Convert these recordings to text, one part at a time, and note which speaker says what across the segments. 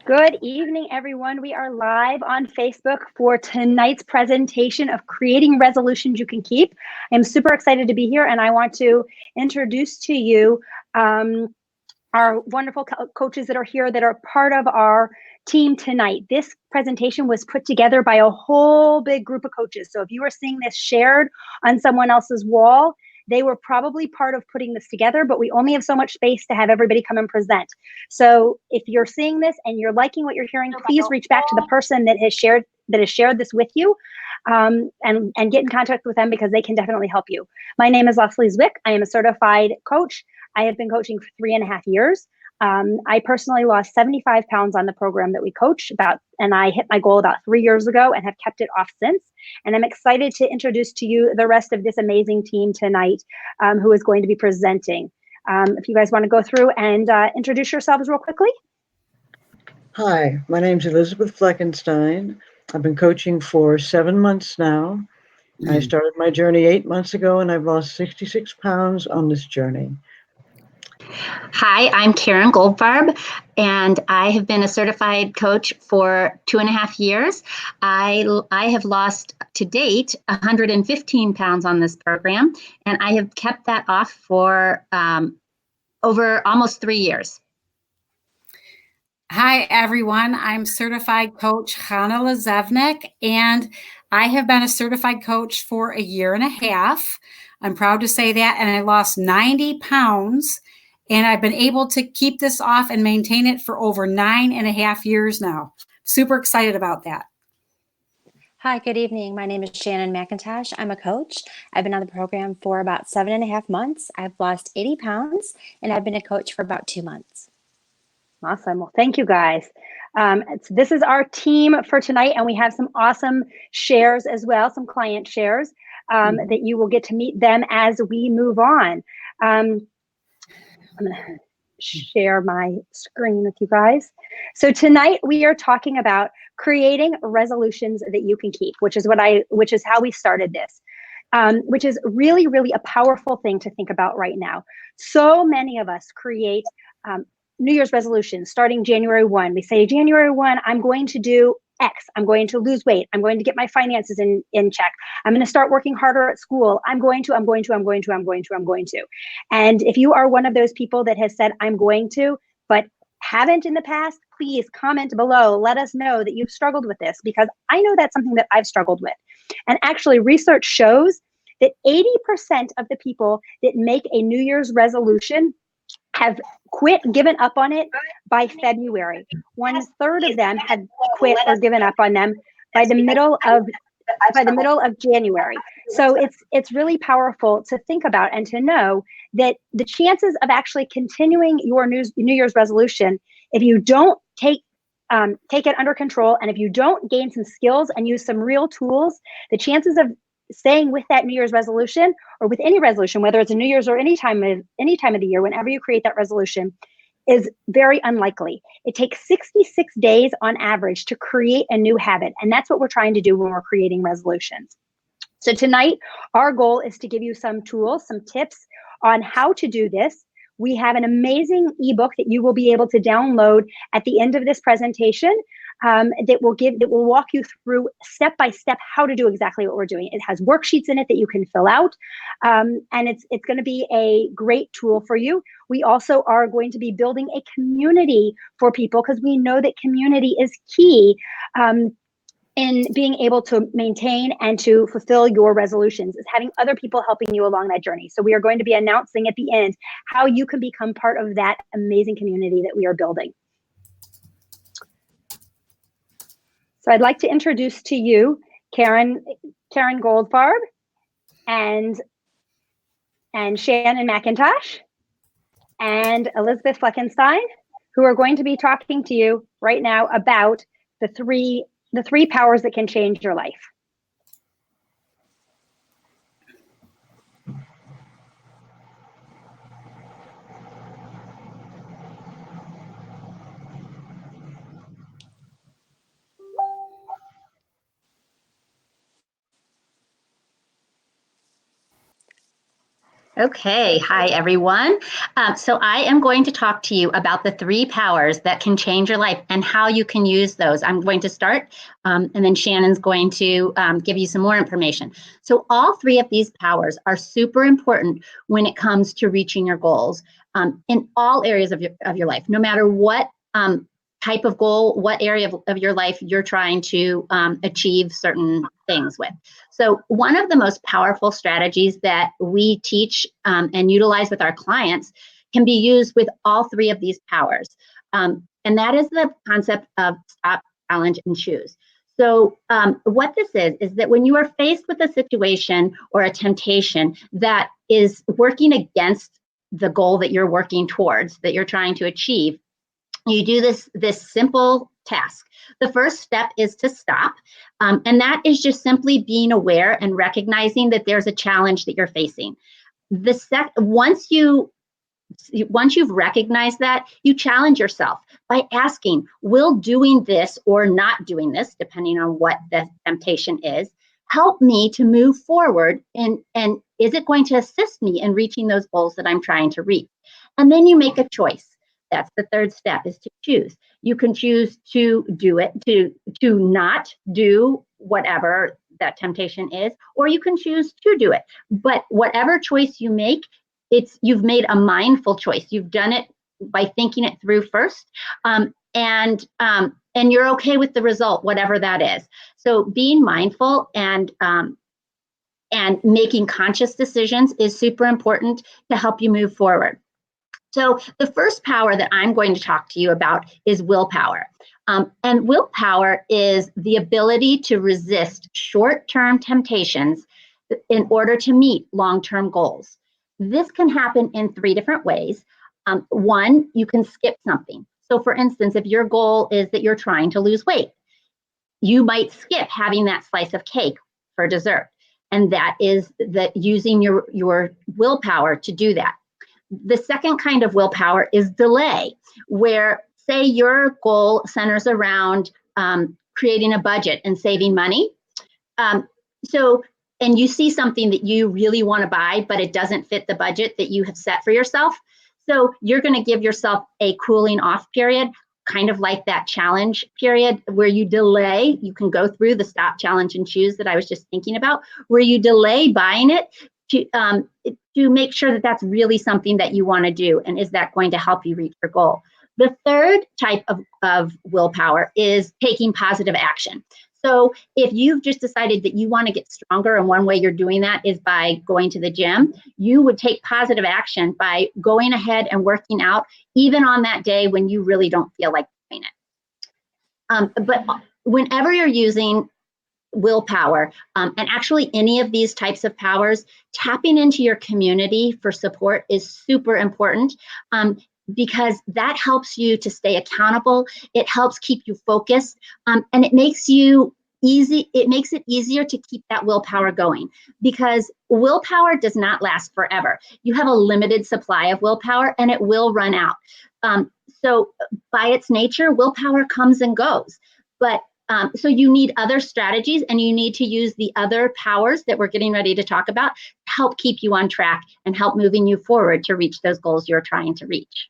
Speaker 1: Good evening, everyone. We are live on Facebook for tonight's presentation of creating resolutions you can keep. I'm super excited to be here, and I want to introduce to you our wonderful coaches that are here that are part of our team tonight. This presentation was put together by a whole big group of coaches. So if you are seeing this shared on someone else's wall, they were probably part of putting this together, but we only have so much space to have everybody come and present. So if you're seeing this and you're liking what you're hearing, please reach back to the person that has shared this with you, and get in contact with them because they can definitely help you. My name is Leslie Zwick. I am a certified coach. I have been coaching for 3.5 years. I personally lost 75 pounds on the program that we coach and I hit my goal about 3 years ago and have kept it off since. And I'm excited to introduce to you the rest of this amazing team tonight, who is going to be presenting. If you guys want to go through and introduce yourselves real quickly.
Speaker 2: Hi, my name's Elizabeth Fleckenstein. I've been coaching for 7 months now. I started my journey 8 months ago, and I've lost 66 pounds on this journey.
Speaker 3: Hi, I'm Karen Goldfarb, and I have been a certified coach for 2.5 years. I have lost to date 115 pounds on this program, and I have kept that off for over almost 3 years.
Speaker 4: Hi, everyone. I'm certified coach Hannah Lazevnik, and I have been a certified coach for 1.5 years. I'm proud to say that, and I lost 90 pounds, and I've been able to keep this off and maintain it for over 9.5 years now. Super excited about that.
Speaker 5: Hi, good evening. My name is Shannon McIntosh. I'm a coach. I've been on the program for about 7.5 months. I've lost 80 pounds, and I've been a coach for about 2 months.
Speaker 1: Awesome. Well, thank you guys. This is our team for tonight, and we have some awesome shares as well, some client shares that you will get to meet them as we move on. I'm going to share my screen with you guys. So tonight we are talking about creating resolutions that you can keep, which is how we started this. Which is really, really a powerful thing to think about right now. So many of us create New Year's resolutions starting January 1. We say, January 1, I'm going to do X. I'm going to lose weight. I'm going to get my finances in check. I'm going to start working harder at school. I'm going to. And if you are one of those people that has said, I'm going to, but haven't in the past, please comment below. Let us know that you've struggled with this, because I know that's something that I've struggled with. And actually, research shows that 80% of the people that make a New Year's resolution have given up on it by February. 1/3 of them had quit or given up on them by the middle of January. So it's really powerful to think about and to know that the chances of actually continuing your New Year's resolution, if you don't take it under control, and if you don't gain some skills and use some real tools, the chances of staying with that New Year's resolution, or with any resolution, whether it's a New Year's or any time of the year, whenever you create that resolution, is very unlikely. It takes 66 days on average to create a new habit. And that's what we're trying to do when we're creating resolutions. So tonight, our goal is to give you some tools, some tips on how to do this. We have an amazing ebook that you will be able to download at the end of this presentation, that will walk you through step by step how to do exactly what we're doing. It has worksheets in it that you can fill out, and it's going to be a great tool for you. We also are going to be building a community for people, because we know that community is key in being able to maintain and to fulfill your resolutions, is having other people helping you along that journey. So we are going to be announcing at the end how you can become part of that amazing community that we are building. So I'd like to introduce to you Karen Goldfarb and Shannon McIntosh and Elizabeth Fleckenstein, who are going to be talking to you right now about the three powers that can change your life.
Speaker 3: Okay, hi everyone. So I am going to talk to you about the 3 powers that can change your life and how you can use those. I'm going to start, and then Shannon's going to give you some more information. So all 3 of these powers are super important when it comes to reaching your goals in all areas of your life, no matter what type of goal, what area of your life you're trying to achieve certain things with. So one of the most powerful strategies that we teach and utilize with our clients can be used with all 3 of these powers. And that is the concept of stop, challenge, and choose. So what this is that when you are faced with a situation or a temptation that is working against the goal that you're working towards, that you're trying to achieve, you do this simple task. The first step is to stop, and that is just simply being aware and recognizing that there's a challenge that you're facing. Once you've recognized that, you challenge yourself by asking, will doing this or not doing this, depending on what the temptation is, help me to move forward, and is it going to assist me in reaching those goals that I'm trying to reach? And then you make a choice. That's the third step, is to choose. You can choose to do it, to not do whatever that temptation is, or you can choose to do it. But whatever choice you make, you've made a mindful choice. You've done it by thinking it through first, and you're okay with the result, whatever that is. So being mindful and making conscious decisions is super important to help you move forward. So the first power that I'm going to talk to you about is willpower. And willpower is the ability to resist short-term temptations in order to meet long-term goals. This can happen in 3 different ways. One, you can skip something. So for instance, if your goal is that you're trying to lose weight, you might skip having that slice of cake for dessert. And that is using your willpower to do that. The second kind of willpower is delay, where say your goal centers around creating a budget and saving money. And you see something that you really want to buy, but it doesn't fit the budget that you have set for yourself. So you're going to give yourself a cooling off period, kind of like that challenge period where you delay. You can go through the stop, challenge, and choose that I was just thinking about, where you delay buying it to make sure that that's really something that you want to do, and is that going to help you reach your goal. The third type of willpower is taking positive action. So if you've just decided that you want to get stronger, and one way you're doing that is by going to the gym, you would take positive action by going ahead and working out, even on that day when you really don't feel like doing it. But whenever you're using willpower, and actually any of these types of powers, tapping into your community for support is super important, because that helps you to stay accountable. It helps keep you focused, and it makes it easier to keep that willpower going, because willpower does not last forever. You have a limited supply of willpower, and it will run out. So by its nature, willpower comes and goes, but so you need other strategies, and you need to use the other powers that we're getting ready to talk about to help keep you on track and help moving you forward to reach those goals you're trying to reach.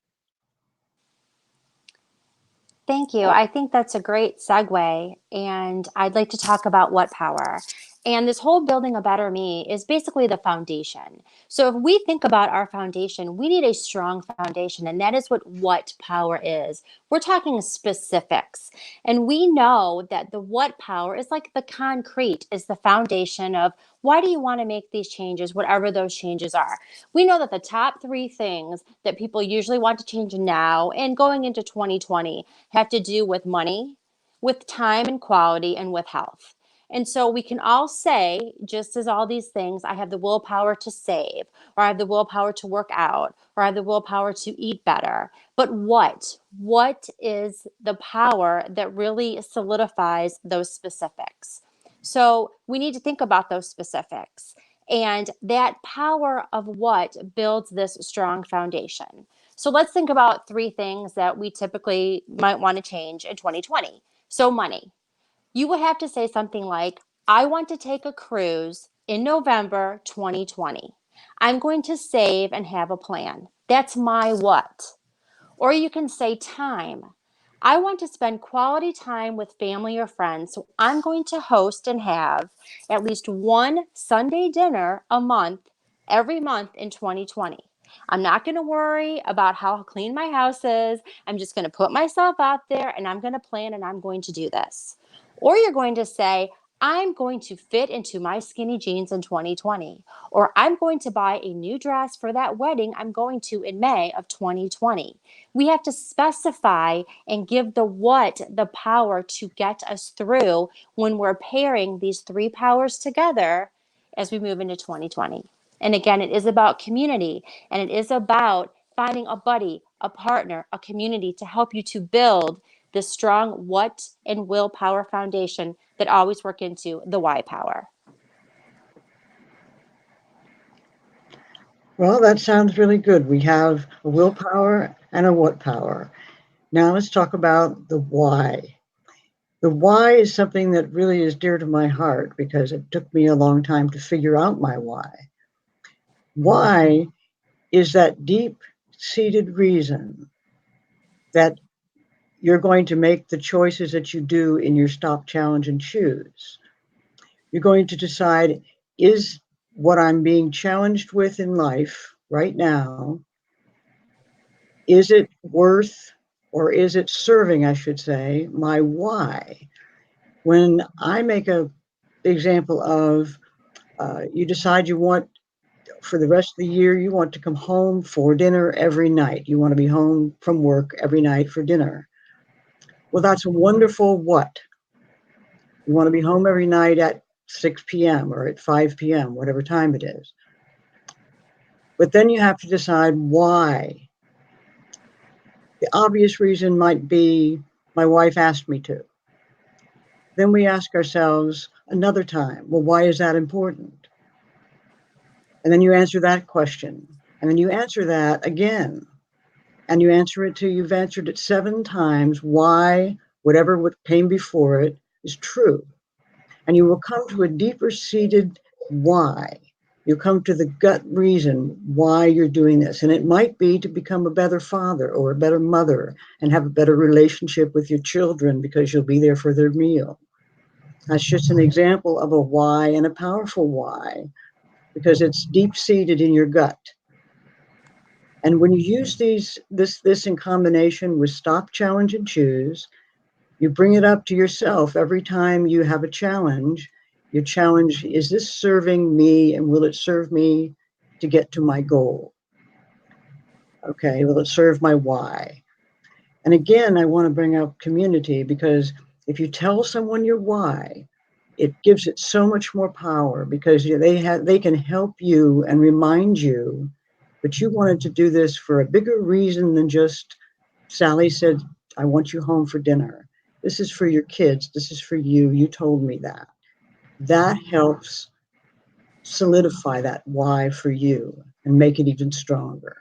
Speaker 5: Thank you. I think that's a great segue, and I'd like to talk about what power. And this whole building a better me is basically the foundation. So if we think about our foundation, we need a strong foundation, and that is what power is. We're talking specifics. And we know that the what power is like the concrete, is the foundation of why do you want to make these changes, whatever those changes are. We know that the top 3 things that people usually want to change now and going into 2020 have to do with money, with time and quality, and with health. And so we can all say, just as all these things, I have the willpower to save, or I have the willpower to work out, or I have the willpower to eat better. But what is the power that really solidifies those specifics? So we need to think about those specifics. And that power of what builds this strong foundation. So let's think about 3 things that we typically might want to change in 2020. So money. You would have to say something like, I want to take a cruise in November 2020. I'm going to save and have a plan. That's my what. Or you can say time. I want to spend quality time with family or friends, so I'm going to host and have at least one Sunday dinner a month, every month in 2020. I'm not going to worry about how clean my house is. I'm just going to put myself out there and I'm going to plan and I'm going to do this. Or you're going to say, I'm going to fit into my skinny jeans in 2020, or I'm going to buy a new dress for that wedding I'm going to in May of 2020. We have to specify and give the what the power to get us through when we're pairing these three powers together as we move into 2020. And again, it is about community, and it is about finding a buddy, a partner, a community to help you to build the strong what and willpower foundation that always work into the why power.
Speaker 2: Well, that sounds really good. We have a willpower and a what power. Now let's talk about the why. The why is something that really is dear to my heart because it took me a long time to figure out my why. Why is that deep-seated reason that you're going to make the choices that you do in your stop, challenge, and choose. You're going to decide, is what I'm being challenged with in life right now, is it worth, or is it serving, I should say, my why? When I make a example of you decide you want, for the rest of the year, you want to come home for dinner every night. You want to be home from work every night for dinner. Well, that's a wonderful what. You want to be home every night at 6 p.m. or at 5 p.m., whatever time it is. But then you have to decide why. The obvious reason might be my wife asked me to. Then we ask ourselves another time, well, why is that important? And then you answer that question. And then you answer that again. And you answer it till you've answered it 7 times why whatever came before it is true. And you will come to a deeper seated why. You come to the gut reason why you're doing this. And it might be to become a better father or a better mother and have a better relationship with your children because you'll be there for their meal. That's just an example of a why, and a powerful why, because it's deep seated in your gut. And when you use this in combination with stop, challenge, and choose, you bring it up to yourself every time you have a challenge. Your challenge, is this serving me, and will it serve me to get to my goal? Okay, will it serve my why? And again, I want to bring up community, because if you tell someone your why, it gives it so much more power, because they can help you and remind you that you wanted to do this for a bigger reason than just, Sally said, I want you home for dinner. This is for your kids. This is for you. You told me that. That helps solidify that why for you and make it even stronger.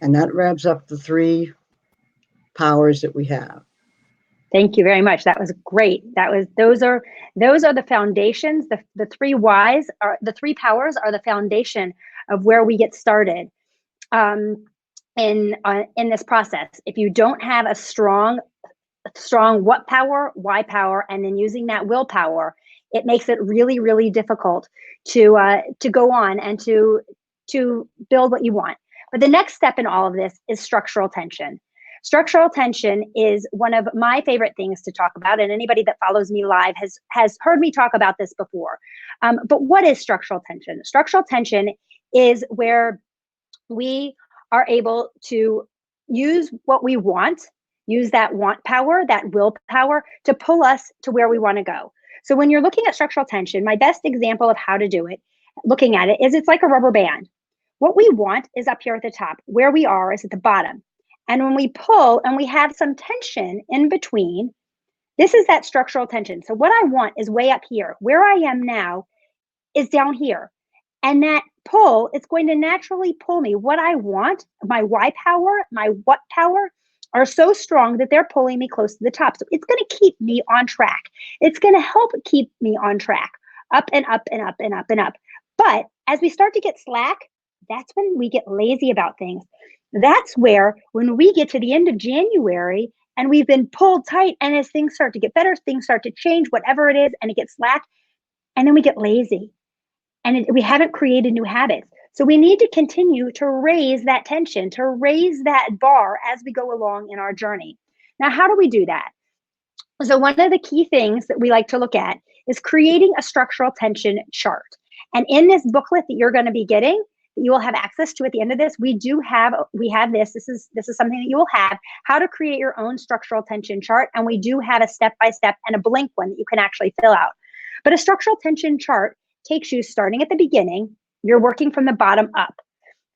Speaker 2: And that wraps up the 3 powers that we have.
Speaker 1: Thank you very much. That was great. Those are the foundations. The 3 whys are the 3 powers are the foundation of where we get started in this process. If you don't have a strong what power, why power, and then using that willpower, it makes it really, really difficult to go on and to build what you want. But the next step in all of this is structural tension. Structural tension is one of my favorite things to talk about, and anybody that follows me live has heard me talk about this before. But what is structural tension? Structural tension is where we are able to use what we want, use that want power, that willpower, to pull us to where we want to go. So when you're looking at structural tension, my best example of how to do it, looking at it, is it's like a rubber band. What we want is up here at the top. Where we are is at the bottom. And when we pull and we have some tension in between, this is that structural tension. So what I want is way up here. Where I am now is down here. And that pull, it's going to naturally pull me. What I want, my why power, my what power, are so strong that they're pulling me close to the top. So it's going to keep me on track. It's going to help keep me on track, up and up and up and up and up. But as we start to get slack, that's when we get lazy about things. That's where, when we get to the end of January and we've been pulled tight, and as things start to get better, things start to change, whatever it is, and it gets slack, and then we get lazy and we haven't created new habits. So we need to continue to raise that tension, to raise that bar as we go along in our journey. Now, how do we do that? So one of the key things that we like to look at is creating a structural tension chart. And in this booklet that you're going to be getting, that you will have access to at the end of this, we have this. This is something that you will have, how to create your own structural tension chart. And we do have a step-by-step and a blank one that you can actually fill out. But a structural tension chart takes you starting at the beginning. You're working from the bottom up.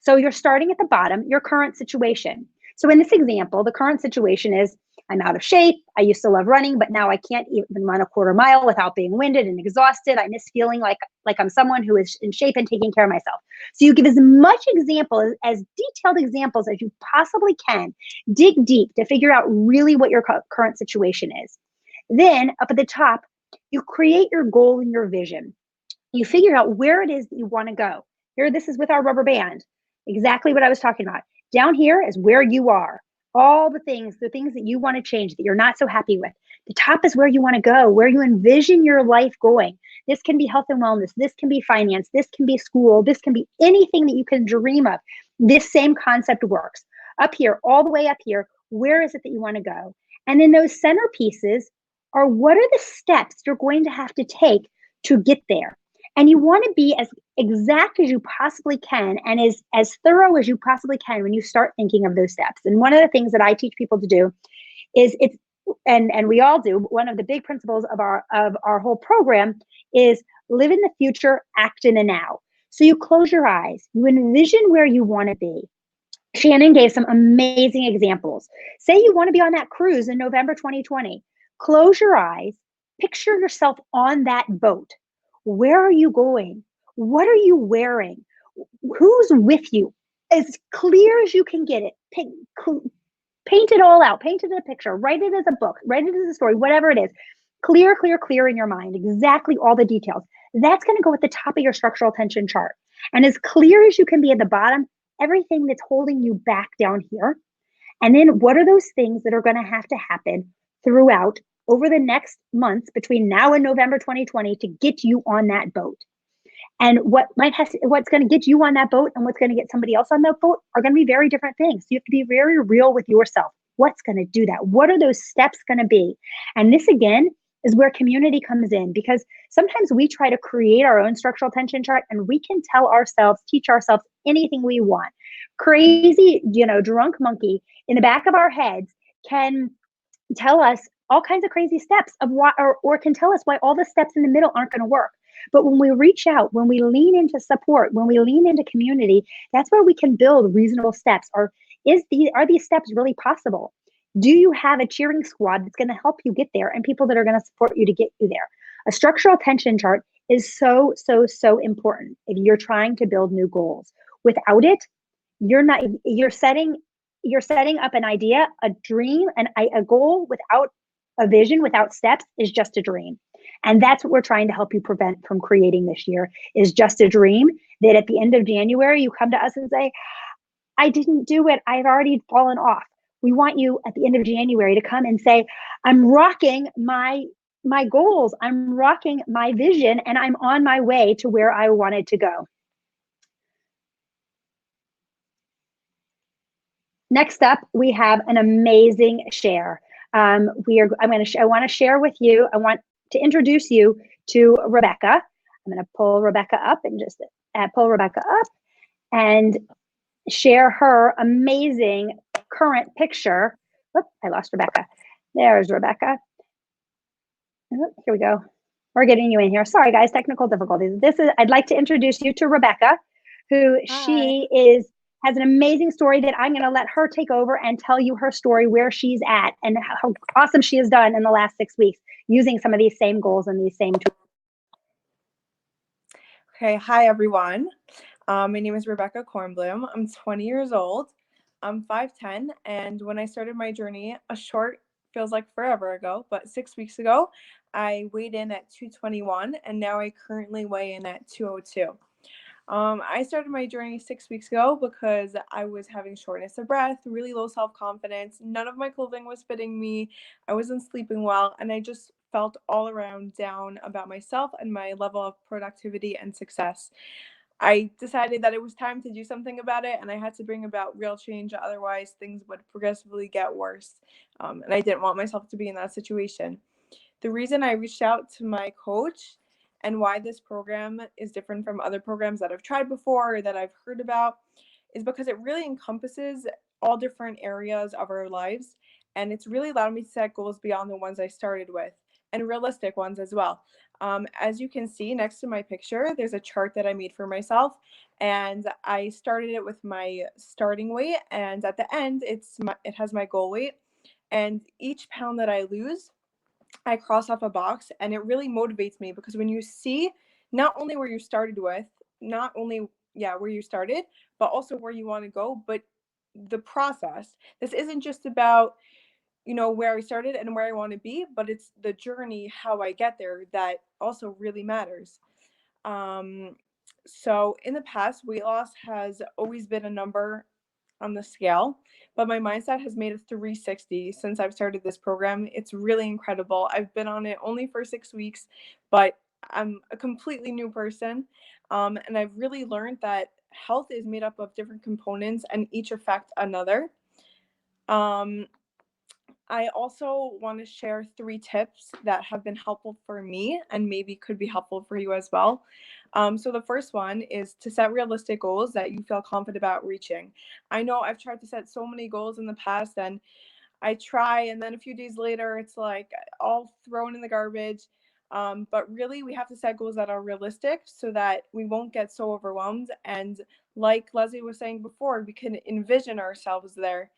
Speaker 1: So you're starting at the bottom, your current situation. So in this example, the current situation is, I'm out of shape. I used to love running, but now I can't even run a quarter mile without being winded and exhausted. I miss feeling like I'm someone who is in shape and taking care of myself. So you give as much example, as detailed examples as you possibly can. Dig deep to figure out really what your current situation is. Then up at the top, you create your goal and your vision. You figure out where it is that you want to go. Here, this is with our rubber band. Exactly what I was talking about. Down here is where you are. All the things that you want to change that you're not so happy with. The top is where you want to go, where you envision your life going. This can be health and wellness. This can be finance. This can be school. This can be anything that you can dream of. This same concept works. Up here, all the way up here, where is it that you want to go? And then those centerpieces are, what are the steps you're going to have to take to get there? And you want to be as exact as you possibly can and as thorough as you possibly can when you start thinking of those steps. And one of the things that I teach people to do is and we all do, one of the big principles of our whole program is live in the future, act in the now. So you close your eyes, you envision where you want to be. Shannon gave some amazing examples. Say you want to be on that cruise in November 2020. Close your eyes, picture yourself on that boat. Where are you going? What are you wearing? Who's with you? As clear as you can get it. Paint it all out. Paint it in a picture. Write it as a book. Write it as a story, whatever it is. Clear, clear, clear in your mind. Exactly all the details. That's going to go at the top of your structural tension chart. And as clear as you can be at the bottom, everything that's holding you back down here. And then what are those things that are going to have to happen throughout over the next months between now and November 2020 to get you on that boat? And what's going to get you on that boat and what's going to get somebody else on that boat are going to be very different things. So you have to be very real with yourself. What's going to do that? What are those steps going to be? And this, again, is where community comes in, because sometimes we try to create our own structural tension chart and we can teach ourselves anything we want. Crazy, drunk monkey in the back of our heads can tell us all kinds of crazy steps of why, or can tell us why all the steps in the middle aren't going to work. But when we reach out, when we lean into support, when we lean into community, that's where we can build reasonable steps. Are these steps really possible? Do you have a cheering squad that's going to help you get there and people that are going to support you to get you there? A structural tension chart is so, so, so important if you're trying to build new goals. Without it, you're setting up an idea, a dream, and a goal without a vision, without steps is just a dream. And that's what we're trying to help you prevent from creating this year, is just a dream that at the end of January, you come to us and say, I didn't do it. I've already fallen off. We want you at the end of January to come and say, I'm rocking my goals. I'm rocking my vision, and I'm on my way to where I wanted to go. Next up, we have an amazing share. I want to share with you. I want to introduce you to Rebecca. I'm going to pull Rebecca up and just pull Rebecca up and share her amazing current picture. Oops, I lost Rebecca. There's Rebecca. Oh, here we go. We're getting you in here. Sorry, guys, technical difficulties. I'd like to introduce you to Rebecca, who
Speaker 6: Hi.
Speaker 1: has an amazing story that I'm going to let her take over and tell you her story, where she's at and how awesome she has done in the last 6 weeks using some of these same goals and these same tools.
Speaker 6: Okay, hi everyone. My name is Rebecca Kornblum. I'm 20 years old. I'm 5'10", and when I started my journey, a short feels like forever ago, but 6 weeks ago, I weighed in at 221, and now I currently weigh in at 202. I started my journey 6 weeks ago because I was having shortness of breath, really low self-confidence. None of my clothing was fitting me. I wasn't sleeping well, and I just felt all around down about myself and my level of productivity and success. I decided that it was time to do something about it, and I had to bring about real change. Otherwise, things would progressively get worse. And I didn't want myself to be in that situation. The reason I reached out to my coach and why this program is different from other programs that I've tried before or that I've heard about is because it really encompasses all different areas of our lives. And it's really allowed me to set goals beyond the ones I started with, and realistic ones as well. As you can see next to my picture, there's a chart that I made for myself, and I started it with my starting weight, and at the end, it has my goal weight. And each pound that I lose, I cross off a box, and it really motivates me because when you see not only where you started with, not only where you started, but also where you want to go, but the process. This isn't just about, where I started and where I want to be, but it's the journey, how I get there, that also really matters. So in the past, weight loss has always been a number on the scale, but my mindset has made a 360 since I've started this program. It's really incredible. I've been on it only for 6 weeks, but I'm a completely new person. And I've really learned that health is made up of different components and each affect another. I also want to share 3 tips that have been helpful for me and maybe could be helpful for you as well. So the first one is to set realistic goals that you feel confident about reaching. I know I've tried to set so many goals in the past, and I try, and then a few days later, it's like all thrown in the garbage. But really, we have to set goals that are realistic so that we won't get so overwhelmed. And like Leslie was saying before, we can envision ourselves there.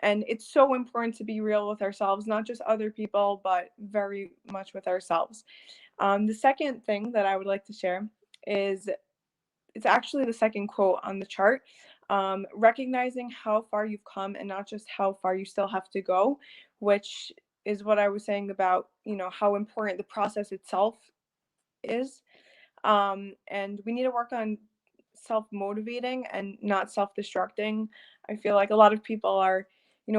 Speaker 6: And it's so important to be real with ourselves, not just other people, but very much with ourselves. The second thing that I would like to share is, it's actually the second quote on the chart. Recognizing how far you've come and not just how far you still have to go, which is what I was saying about, how important the process itself is. And we need to work on self-motivating and not self-destructing. I feel like a lot of people are,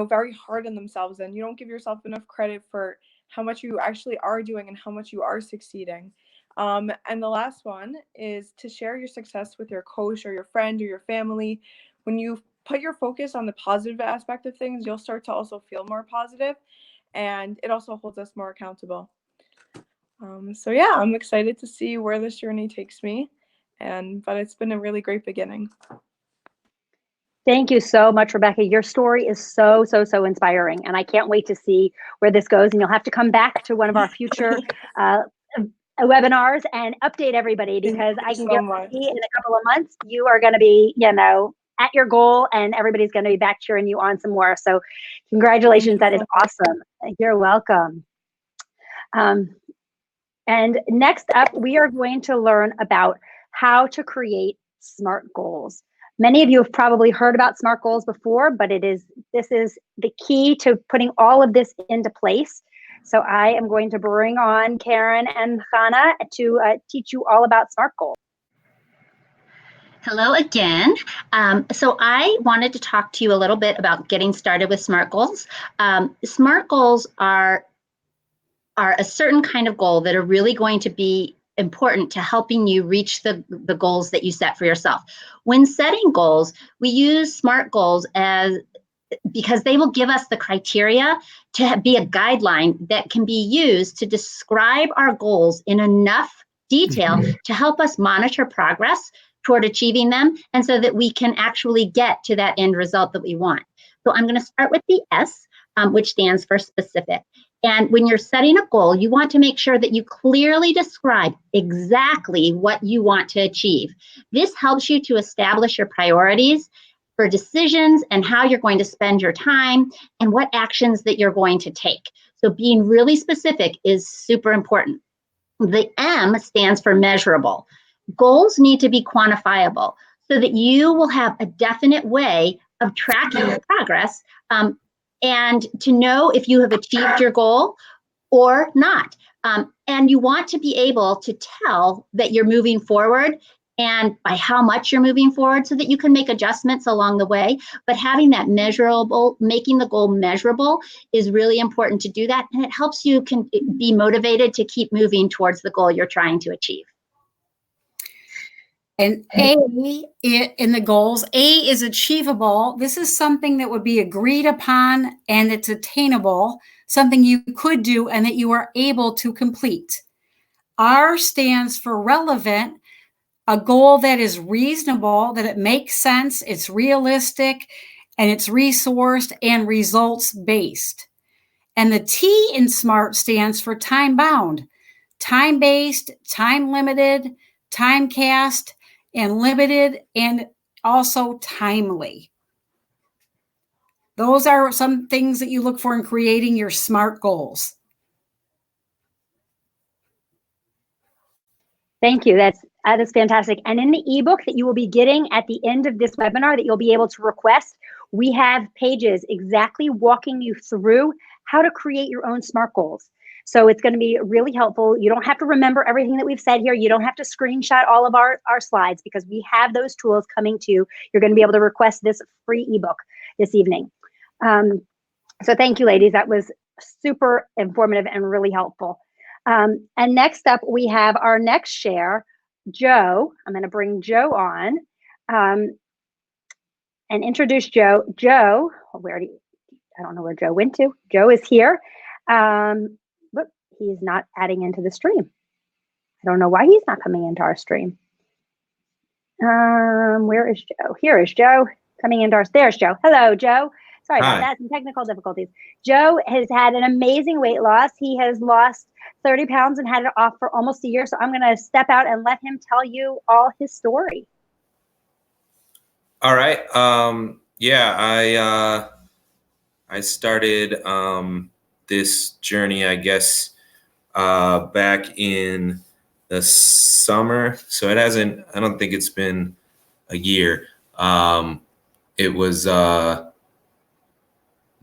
Speaker 6: very hard on themselves, and you don't give yourself enough credit for how much you actually are doing and how much you are succeeding. And the last one is to share your success with your coach or your friend or your family. When you put your focus on the positive aspect of things, you'll start to also feel more positive, and it also holds us more accountable. So yeah, I'm excited to see where this journey takes me, but it's been a really great beginning.
Speaker 1: Thank you so much, Rebecca. Your story is so, so, so inspiring, and I can't wait to see where this goes. And you'll have to come back to one of our future webinars and update everybody, because I can guarantee in a couple of months you are going to be, at your goal, and everybody's going to be back cheering you on some more. So congratulations. That is awesome. You're welcome. And next up, we are going to learn about how to create SMART goals. Many of you have probably heard about SMART goals before, but this is the key to putting all of this into place. So I am going to bring on Karen and Hannah to teach you all about SMART goals.
Speaker 3: Hello again. So I wanted to talk to you a little bit about getting started with SMART goals. SMART goals are a certain kind of goal that are really going to be important to helping you reach the goals that you set for yourself. When setting goals, we use SMART goals because they will give us the criteria to be a guideline that can be used to describe our goals in enough detail to help us monitor progress toward achieving them, and so that we can actually get to that end result that we want. So I'm going to start with the S, which stands for specific. And when you're setting a goal, you want to make sure that you clearly describe exactly what you want to achieve. This helps you to establish your priorities for decisions and how you're going to spend your time and what actions that you're going to take. So being really specific is super important. The M stands for measurable. Goals need to be quantifiable so that you will have a definite way of tracking your progress, and to know if you have achieved your goal or not. And you want to be able to tell that you're moving forward and by how much you're moving forward so that you can make adjustments along the way. But having that measurable, making the goal measurable is really important to do that. And it helps you can be motivated to keep moving towards the goal you're trying to achieve.
Speaker 4: And A in the goals, A is achievable. This is something that would be agreed upon and it's attainable, something you could do and that you are able to complete. R stands for relevant, a goal that is reasonable, that it makes sense, it's realistic, and it's resourced and results based. And the T in SMART stands for time bound, time based, time limited, time cast, and limited, and also timely. Those are some things that you look for in creating your SMART goals.
Speaker 1: Thank you. That is fantastic. And in the ebook that you will be getting at the end of this webinar that you'll be able to request, we have pages exactly walking you through how to create your own SMART goals. So it's going to be really helpful. You don't have to remember everything that we've said here. You don't have to screenshot all of our slides because we have those tools coming to you. You're going to be able to request this free ebook this evening. So thank you, ladies. That was super informative and really helpful. And next up, we have our next share, Joe. I'm going to bring Joe on and introduce Joe. Joe, I don't know where Joe went to. Joe is here. Look, he's not adding into the stream. I don't know why he's not coming into our stream. Where is Joe? Here is Joe coming into there's Joe. Hello, Joe. Sorry about that, some technical difficulties. Joe has had an amazing weight loss. He has lost 30 pounds and had it off for almost a year. So I'm going to step out and let him tell you all his story.
Speaker 7: All right. Yeah, I started this journey, I guess, back in the summer. So I don't think it's been a year. It was,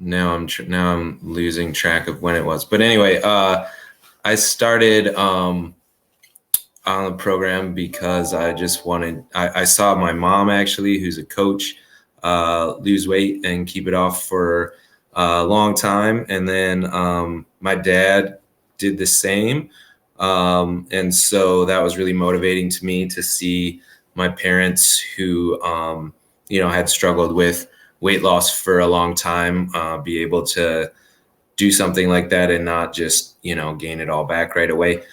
Speaker 7: now I'm losing track of when it was. But anyway, I started on the program because I just wanted, I saw my mom actually, who's a coach, lose weight and keep it off for a long time. And then my dad did the same. And so that was really motivating to me to see my parents who, had struggled with weight loss for a long time, be able to do something like that and not just, gain it all back right away.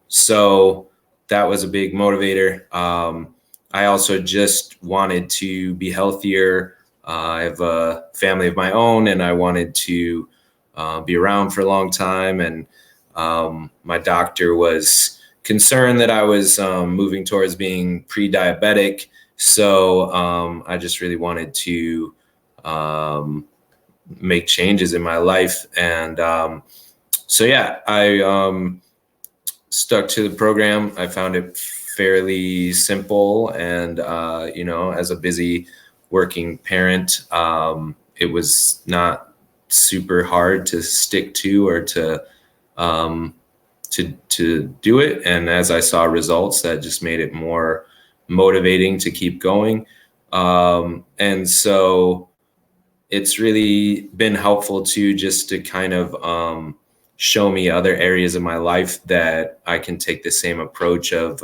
Speaker 7: So that was a big motivator. I also just wanted to be healthier. I have a family of my own and I wanted to be around for a long time. And my doctor was concerned that I was moving towards being pre-diabetic. So I just really wanted to make changes in my life. And so, yeah, I stuck to the program. I found it fairly simple. And, as a busy working parent, it was not super hard to stick to or to do it. And as I saw results, that just made it more motivating to keep going. And so it's really been helpful to kind of show me other areas of my life that I can take the same approach of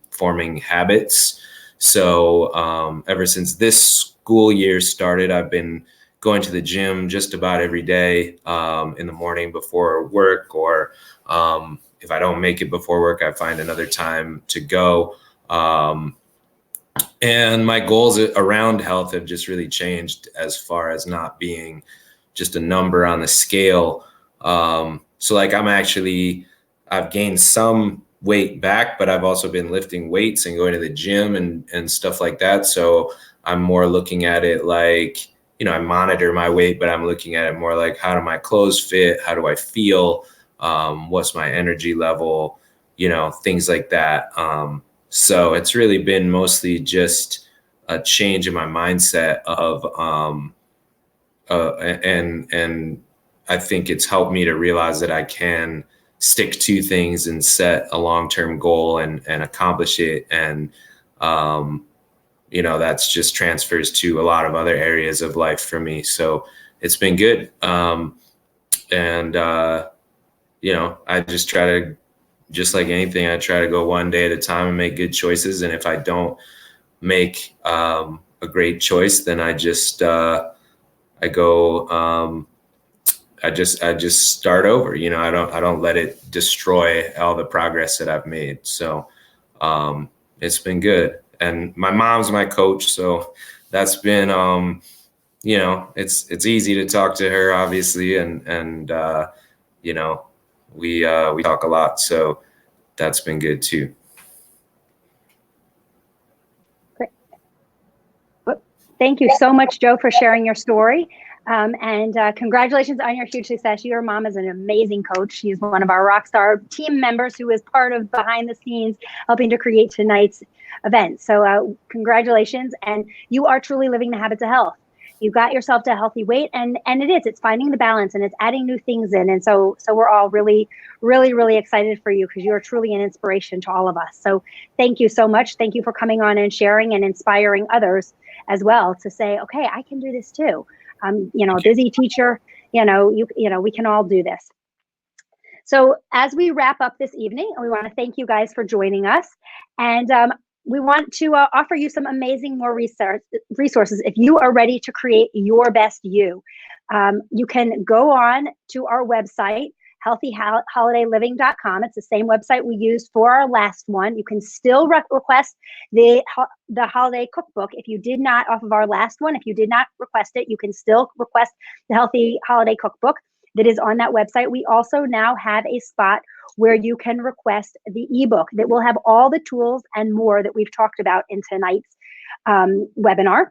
Speaker 7: forming habits. So ever since this school year started, I've been going to the gym just about every day in the morning before work, or if I don't make it before work, I find another time to go. And my goals around health have just really changed as far as not being just a number on the scale. So like I've gained some weight back, but I've also been lifting weights and going to the gym and stuff like that. So I'm more looking at it like, I monitor my weight, but I'm looking at it more like, how do my clothes fit? How do I feel? What's my energy level? Things like that. So it's really been mostly just a change in my mindset of, and I think it's helped me to realize that I can stick to things and set a long-term goal and accomplish it. And, that's just transfers to a lot of other areas of life for me. So it's been good. I just try to, just like anything, I try to go one day at a time and make good choices. And if I don't make a great choice, then I just I just start over. I don't let it destroy all the progress that I've made. So it's been good. And my mom's my coach, so that's been it's easy to talk to her, obviously, and we talk a lot, so that's been good too.
Speaker 1: Great. Well, thank you so much, Joe, for sharing your story. And congratulations on your huge success. Your mom is an amazing coach. She's one of our Rockstar team members who is part of behind the scenes helping to create tonight's event. So congratulations. And you are truly living the habits of health. You got yourself to a healthy weight, and it's finding the balance, and it's adding new things in. And so we're all really, really, really excited for you, because you are truly an inspiration to all of us. So thank you so much. Thank you for coming on and sharing and inspiring others as well to say, okay, I can do this too. A busy teacher, we can all do this. So as we wrap up this evening, we want to thank you guys for joining us. And we want to offer you some amazing more resources if you are ready to create your best you. You can go on to our website, healthyholidayliving.com. It's the same website we used for our last one. You can still request the holiday cookbook if you did not, off of our last one. If you did not request it, you can still request the Healthy Holiday Cookbook that is on that website. We also now have a spot where you can request the ebook that will have all the tools and more that we've talked about in tonight's webinar.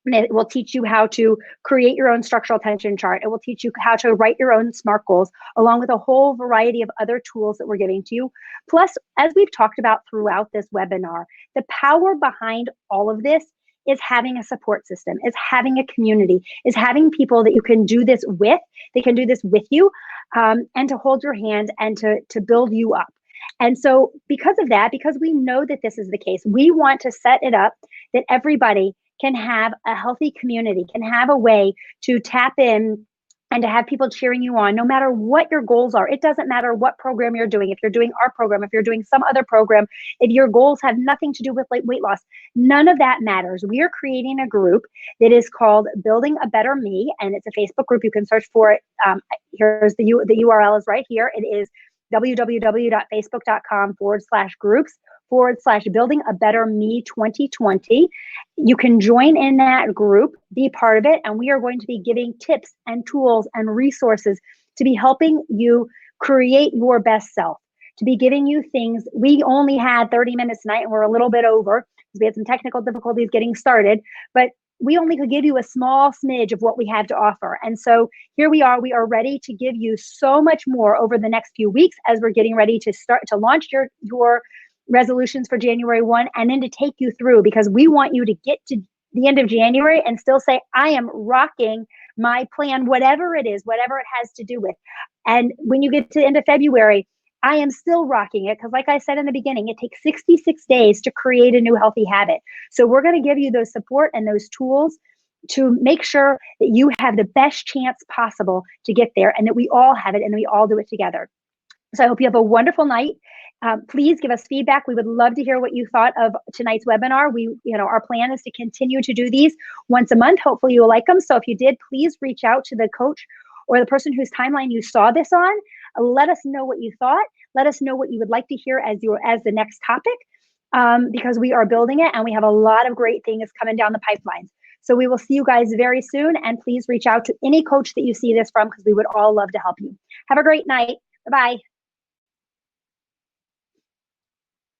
Speaker 1: And it will teach you how to create your own structural tension chart. It will teach you how to write your own SMART goals, along with a whole variety of other tools that we're giving to you. Plus, as we've talked about throughout this webinar, the power behind all of this is having a support system, is having a community, is having people that you can do this with, they can do this with you, and to hold your hand and to build you up. And so because of that, because we know that this is the case, we want to set it up that everybody can have a healthy community, can have a way to tap in and to have people cheering you on, no matter what your goals are. It doesn't matter what program you're doing. If you're doing our program, if you're doing some other program, if your goals have nothing to do with weight loss, none of that matters. We are creating a group that is called Building a Better Me, and it's a Facebook group. You can search for it. Here's the URL is right here. It is www.facebook.com/groups/Building a Better Me 2020. You can join in that group, be part of it, and we are going to be giving tips and tools and resources to be helping you create your best self, to be giving you things. We only had 30 minutes tonight, and we're a little bit over because we had some technical difficulties getting started, but we only could give you a small smidge of what we have to offer. And so here we are ready to give you so much more over the next few weeks as we're getting ready to start to launch your resolutions for January 1, and then to take you through, because we want you to get to the end of January and still say, I am rocking my plan, whatever it is, whatever it has to do with. And when you get to the end of February, I am still rocking it, because like I said in the beginning, it takes 66 days to create a new healthy habit. So we're going to give you those support and those tools to make sure that you have the best chance possible to get there, and that we all have it and we all do it together. So I hope you have a wonderful night. Please give us feedback. We would love to hear what you thought of tonight's webinar. Our plan is to continue to do these once a month. Hopefully you'll like them. So if you did, please reach out to the coach or the person whose timeline you saw this on. Let us know what you thought. Let us know what you would like to hear as the next topic, because we are building it and we have a lot of great things coming down the pipelines. So we will see you guys very soon, and please reach out to any coach that you see this from, because we would all love to help you. Have a great night. Bye-bye.